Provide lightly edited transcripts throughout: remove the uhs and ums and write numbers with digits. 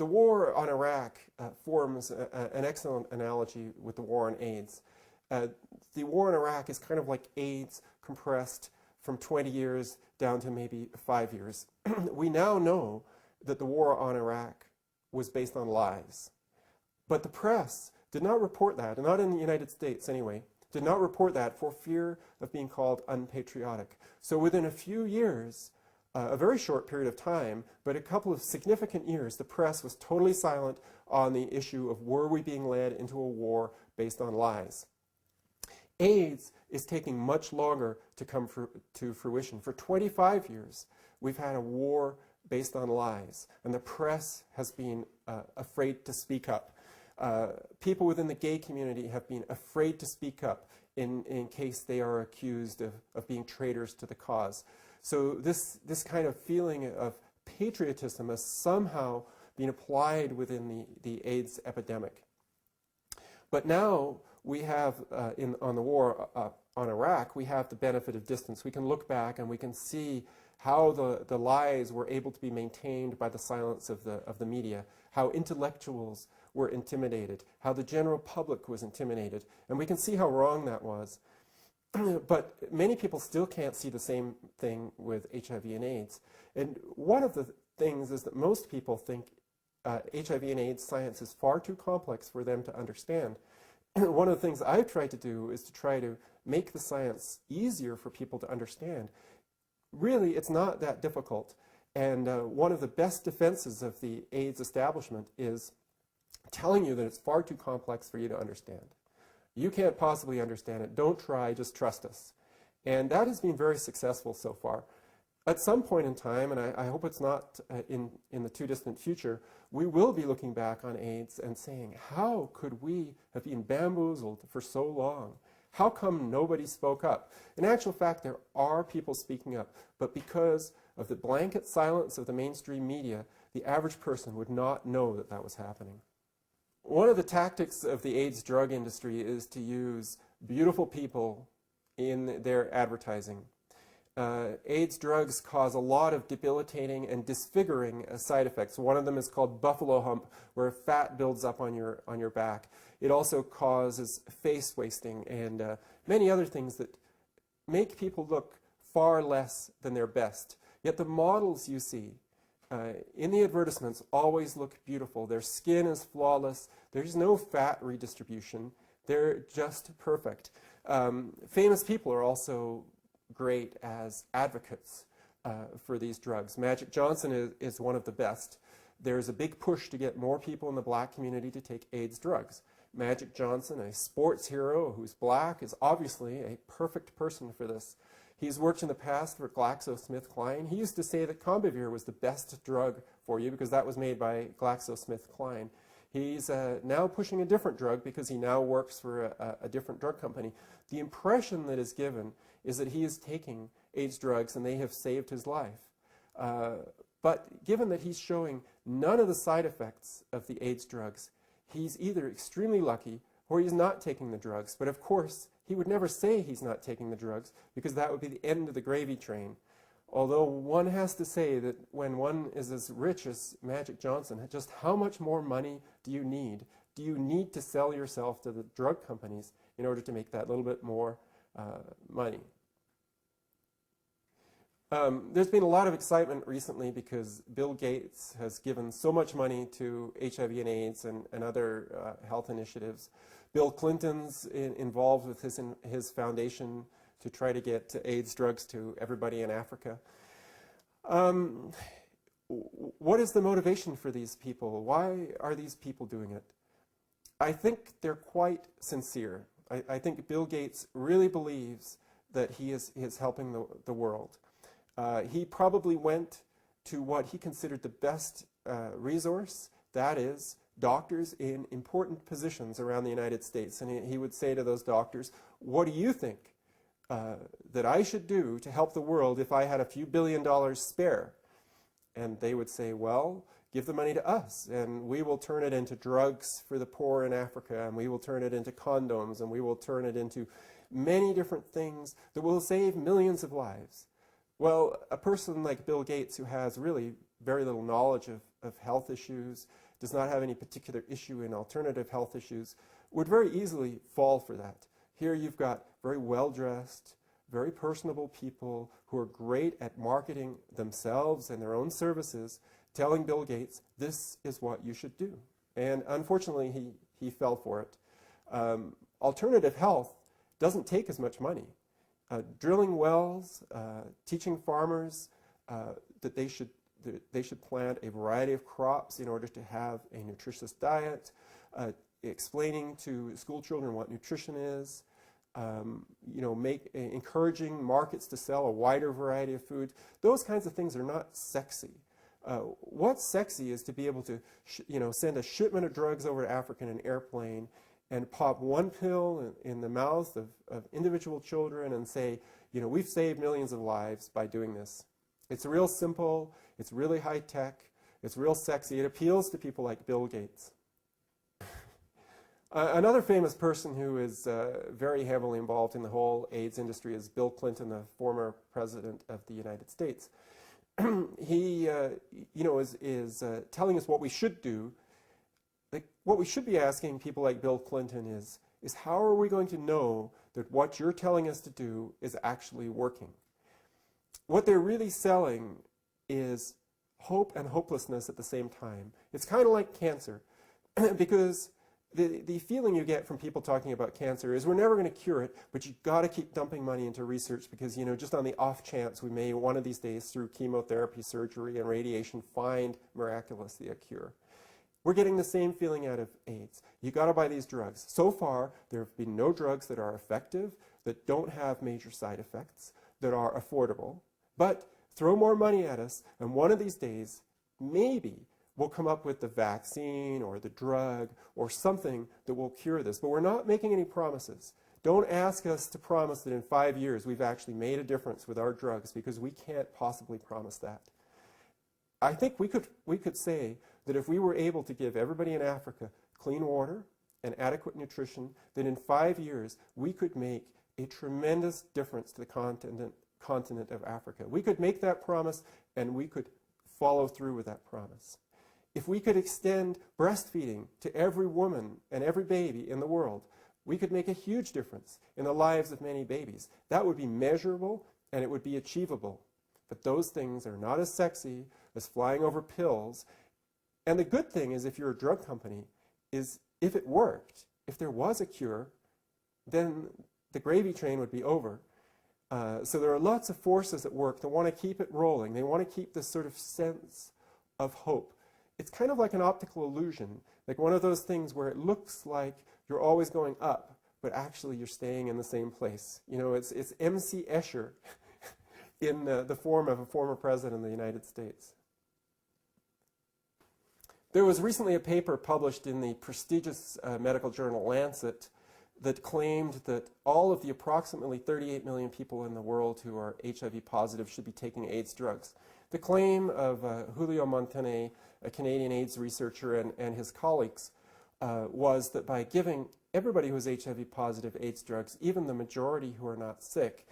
the war on Iraq forms an excellent analogy with the war on AIDS. The war in Iraq is kind of like AIDS compressed from 20 years down to maybe 5 years. We now know that the war on Iraq was based on lies. But the press did not report that, and not in the United States anyway, did not report that for fear of being called unpatriotic. So within a few years, a very short period of time, but a couple of significant years, the press was totally silent on the issue of were we being led into a war based on lies. AIDS is taking much longer to come to fruition. For 25 years, we've had a war based on lies, and the press has been afraid to speak up. People within the gay community have been afraid to speak up in case they are accused of being traitors to the cause. So this kind of feeling of patriotism has somehow been applied within the AIDS epidemic. But now we have, on the war on Iraq, we have the benefit of distance. We can look back and we can see how the lies were able to be maintained by the silence of the media, how intellectuals were intimidated, how the general public was intimidated, and we can see how wrong that was. But many people still can't see the same thing with HIV and AIDS. And one of the things is that most people think HIV and AIDS science is far too complex for them to understand. One of the things I've tried to do is to try to make the science easier for people to understand. Really, it's not that difficult. And one of the best defenses of the AIDS establishment is telling you that it's far too complex for you to understand. You can't possibly understand it. Don't try, just trust us. And that has been very successful so far. At some point in time, and I hope it's not in the too distant future, we will be looking back on AIDS and saying, how could we have been bamboozled for so long? How come nobody spoke up? In actual fact, there are people speaking up, but because of the blanket silence of the mainstream media, the average person would not know that that was happening. One of the tactics of the AIDS drug industry is to use beautiful people in their advertising. AIDS drugs cause a lot of debilitating and disfiguring side effects. One of them is called buffalo hump, where fat builds up on your back. It also causes face wasting and many other things that make people look far less than their best. Yet the models you see in the advertisements always look beautiful. Their skin is flawless. There's no fat redistribution. They're just perfect. Famous people are also great as advocates for these drugs. Magic Johnson is one of the best. There's a big push to get more people in the black community to take AIDS drugs. Magic Johnson, a sports hero who's black, is obviously a perfect person for this. He's worked in the past for GlaxoSmithKline. He used to say that Combivir was the best drug for you because that was made by GlaxoSmithKline. He's now pushing a different drug because he now works for a different drug company. The impression that is given is that he is taking AIDS drugs and they have saved his life. But given that he's showing none of the side effects of the AIDS drugs, he's either extremely lucky or he's not taking the drugs. But of course, he would never say he's not taking the drugs because that would be the end of the gravy train. Although one has to say that when one is as rich as Magic Johnson, just how much more money do you need? Do you need to sell yourself to the drug companies in order to make that little bit more money? There's been a lot of excitement recently because Bill Gates has given so much money to HIV and AIDS and other health initiatives. Bill Clinton's involved with his foundation to try to get AIDS drugs to everybody in Africa. What is the motivation for these people? Why are these people doing it? I think they're quite sincere. I think Bill Gates really believes that he is helping the world. He probably went to what he considered the best resource, that is, doctors in important positions around the United States. And he would say to those doctors, what do you think that I should do to help the world if I had a few $1 billion spare? And they would say, well, give the money to us, and we will turn it into drugs for the poor in Africa, and we will turn it into condoms, and we will turn it into many different things that will save millions of lives. Well, a person like Bill Gates, who has really very little knowledge of health issues, does not have any particular issue in alternative health issues, would very easily fall for that. Here you've got very well-dressed, very personable people who are great at marketing themselves and their own services, telling Bill Gates, this is what you should do. And unfortunately, he fell for it. Alternative health doesn't take as much money. Drilling wells, teaching farmers that they should plant a variety of crops in order to have a nutritious diet, explaining to school children what nutrition is, encouraging markets to sell a wider variety of food. Those kinds of things are not sexy. What's sexy is to be able to, send a shipment of drugs over to Africa in an airplane and pop one pill in the mouths of individual children and say, we've saved millions of lives by doing this. It's real simple, it's really high tech, it's real sexy, it appeals to people like Bill Gates. Another famous person who is very heavily involved in the whole AIDS industry is Bill Clinton, the former president of the United States. He, is telling us what we should do. Like, what we should be asking people like Bill Clinton is how are we going to know that what you're telling us to do is actually working? What they're really selling is hope and hopelessness at the same time. It's kind of like cancer, because the feeling you get from people talking about cancer is we're never going to cure it, but you've got to keep dumping money into research because, just on the off chance we may one of these days through chemotherapy, surgery, and radiation find miraculously a cure. We're getting the same feeling out of AIDS. You've got to buy these drugs. So far, there have been no drugs that are effective, that don't have major side effects, that are affordable. But throw more money at us, and one of these days, maybe we'll come up with the vaccine or the drug or something that will cure this. But we're not making any promises. Don't ask us to promise that in 5 years we've actually made a difference with our drugs, because we can't possibly promise that. I think we could say that if we were able to give everybody in Africa clean water and adequate nutrition, that in 5 years we could make a tremendous difference to the continent of Africa. We could make that promise, and we could follow through with that promise. If we could extend breastfeeding to every woman and every baby in the world, we could make a huge difference in the lives of many babies. That would be measurable, and it would be achievable. But those things are not as sexy as flying over pills. And the good thing is, if you're a drug company, is if it worked, if there was a cure, then the gravy train would be over. So there are lots of forces at work that want to keep it rolling. They want to keep this sort of sense of hope. It's kind of like an optical illusion, like one of those things where it looks like you're always going up, but actually you're staying in the same place. It's M.C. Escher in the form of a former president of the United States. There was recently a paper published in the prestigious medical journal Lancet that claimed that all of the approximately 38 million people in the world who are HIV positive should be taking AIDS drugs. The claim of Julio Montané, a Canadian AIDS researcher, and his colleagues was that by giving everybody who is HIV positive AIDS drugs, even the majority who are not sick,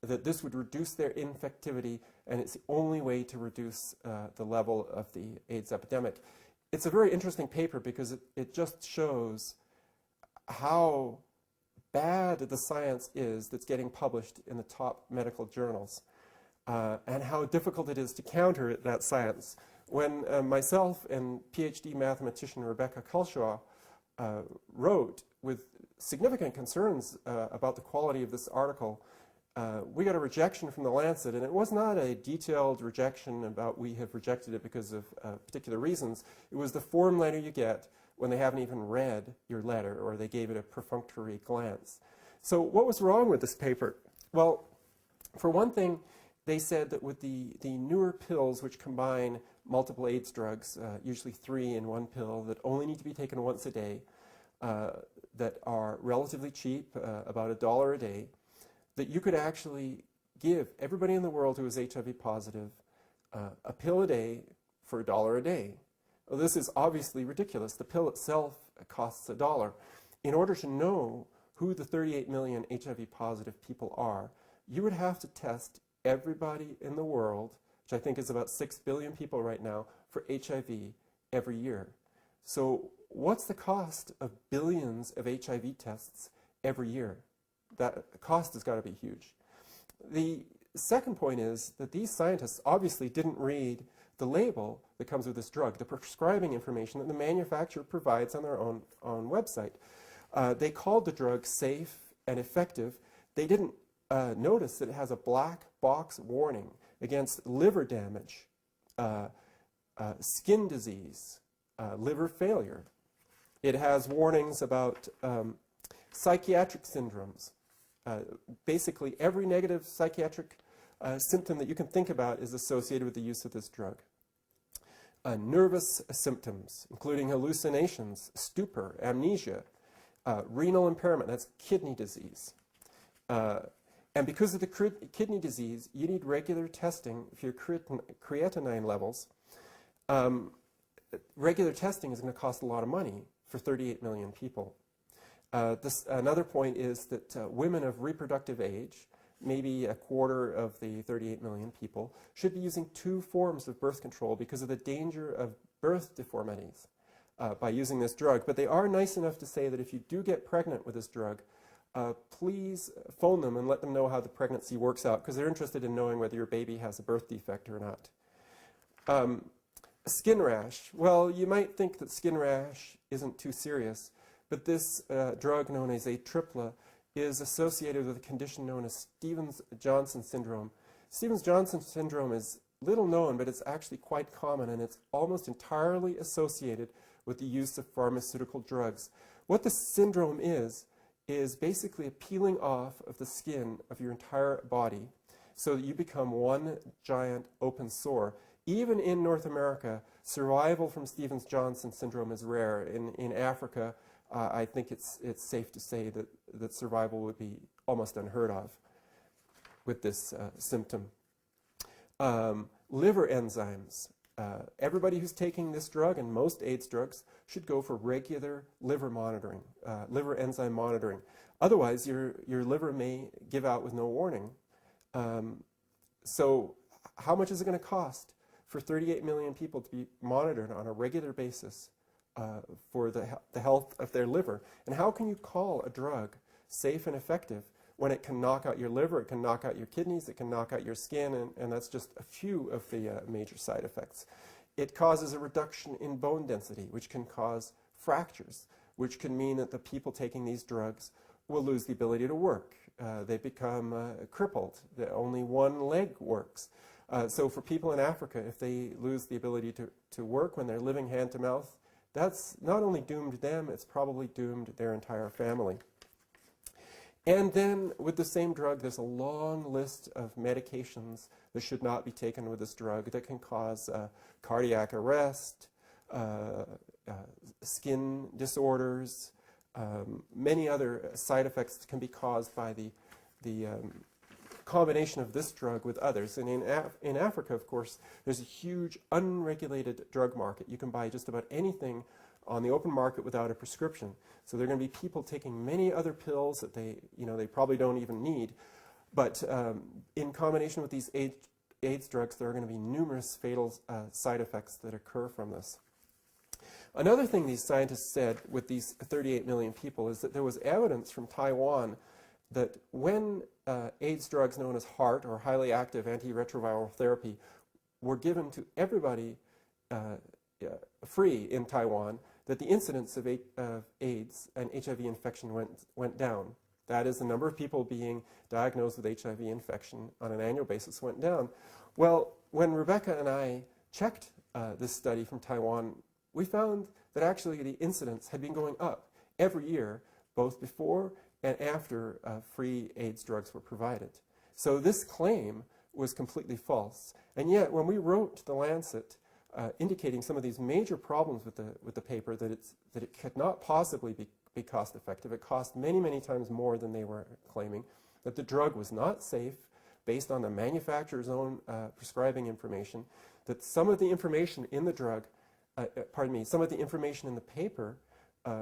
that this would reduce their infectivity, and it's the only way to reduce the level of the AIDS epidemic. It's a very interesting paper because it just shows how bad the science is that's getting published in the top medical journals, and how difficult it is to counter that science. When myself and PhD mathematician Rebecca Culshaw wrote with significant concerns about the quality of this article, we got a rejection from the Lancet, and it was not a detailed rejection about we have rejected it because of particular reasons. It was the form letter you get when they haven't even read your letter, or they gave it a perfunctory glance. So what was wrong with this paper? Well, for one thing, they said that with the newer pills which combine multiple AIDS drugs, usually 3 in one pill, that only need to be taken once a day, that are relatively cheap, about $1 a day, that you could actually give everybody in the world who is HIV positive a pill a day for $1 a day. Well, this is obviously ridiculous. The pill itself costs $1. In order to know who the 38 million HIV positive people are, you would have to test everybody in the world, which I think is about 6 billion people right now, for HIV every year. So what's the cost of billions of HIV tests every year? That cost has got to be huge. The second point is that these scientists obviously didn't read the label that comes with this drug, the prescribing information that the manufacturer provides on their own website. They called the drug safe and effective. They didn't notice that it has a black box warning against liver damage, skin disease, liver failure. It has warnings about psychiatric syndromes. Basically, every negative psychiatric symptom that you can think about is associated with the use of this drug. Nervous symptoms, including hallucinations, stupor, amnesia, renal impairment, that's kidney disease. And because of the kidney disease, you need regular testing for your creatinine levels. Regular testing is going to cost a lot of money for 38 million people. Another point is that women of reproductive age, maybe a quarter of the 38 million people, should be using 2 forms of birth control because of the danger of birth deformities by using this drug. But they are nice enough to say that if you do get pregnant with this drug, please phone them and let them know how the pregnancy works out, because they're interested in knowing whether your baby has a birth defect or not. Skin rash. Well, you might think that skin rash isn't too serious, but this drug known as Atripla is associated with a condition known as Stevens-Johnson syndrome. Stevens-Johnson syndrome is little known, but it's actually quite common, and it's almost entirely associated with the use of pharmaceutical drugs. What the syndrome is basically a peeling off of the skin of your entire body so that you become one giant open sore. Even in North America, survival from Stevens-Johnson syndrome is rare. In Africa, I think it's safe to say that survival would be almost unheard of with this symptom. Liver enzymes. Everybody who's taking this drug and most AIDS drugs should go for regular liver monitoring, liver enzyme monitoring. Otherwise, your liver may give out with no warning. So how much is it going to cost for 38 million people to be monitored on a regular basis for the health of their liver? And how can you call a drug safe and effective when it can knock out your liver, it can knock out your kidneys, it can knock out your skin, and that's just a few of the major side effects. It causes a reduction in bone density, which can cause fractures, which can mean that the people taking these drugs will lose the ability to work. They become crippled. Only one leg works. So for people in Africa, if they lose the ability to work when they're living hand to mouth, that's not only doomed them, it's probably doomed their entire family. And then with the same drug, there's a long list of medications that should not be taken with this drug that can cause cardiac arrest, skin disorders, many other side effects that can be caused by the combination of this drug with others. And in Africa, of course, there's a huge unregulated drug market. You can buy just about anything on the open market without a prescription. So there are going to be people taking many other pills that they probably don't even need. But in combination with these AIDS drugs, there are going to be numerous fatal side effects that occur from this. Another thing these scientists said with these 38 million people is that there was evidence from Taiwan that when AIDS drugs known as HAART, or highly active antiretroviral therapy, were given to everybody free in Taiwan, that the incidence of AIDS and HIV infection went down. That is, the number of people being diagnosed with HIV infection on an annual basis went down. Well, when Rebecca and I checked this study from Taiwan, we found that actually the incidence had been going up every year, both before and after free AIDS drugs were provided. So this claim was completely false. And yet, when we wrote to The Lancet, indicating some of these major problems with the paper, that it could not possibly be cost effective. It cost many, many times more than they were claiming. That the drug was not safe based on the manufacturer's own prescribing information. That some of the information in the drug, some of the information in the paper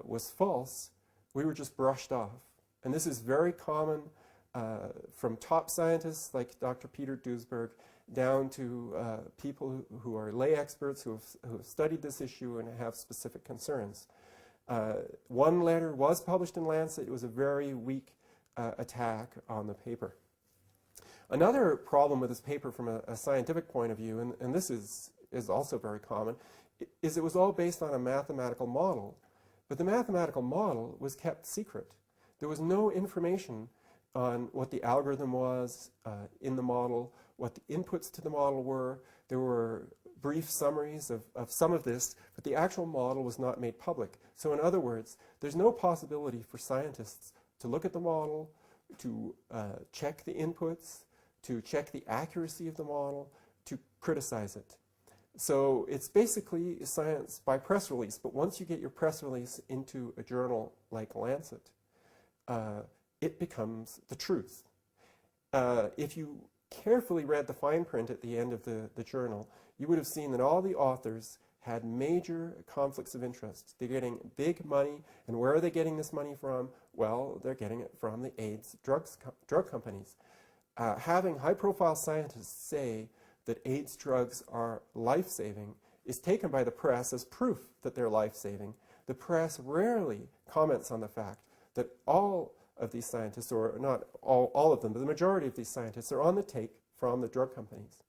was false. We were just brushed off. And this is very common from top scientists like Dr. Peter Duesberg down to people who are lay experts who have studied this issue and have specific concerns. One letter was published in Lancet. It was a very weak attack on the paper. Another problem with this paper from a scientific point of view, and this is also very common, is it was all based on a mathematical model. But the mathematical model was kept secret. There was no information on what the algorithm was in the model, what the inputs to the model were. There were brief summaries of some of this, but the actual model was not made public. So in other words, there's no possibility for scientists to look at the model, to check the inputs, to check the accuracy of the model, to criticize it. So it's basically science by press release, but once you get your press release into a journal like Lancet, it becomes the truth. If you carefully read the fine print at the end of the journal, you would have seen that all the authors had major conflicts of interest. They're getting big money, and where are they getting this money from? Well, they're getting it from the AIDS drug companies. Having high-profile scientists say that AIDS drugs are life-saving is taken by the press as proof that they're life-saving. The press rarely comments on the fact that all of these scientists, or not all of them, but the majority of these scientists are on the take from the drug companies.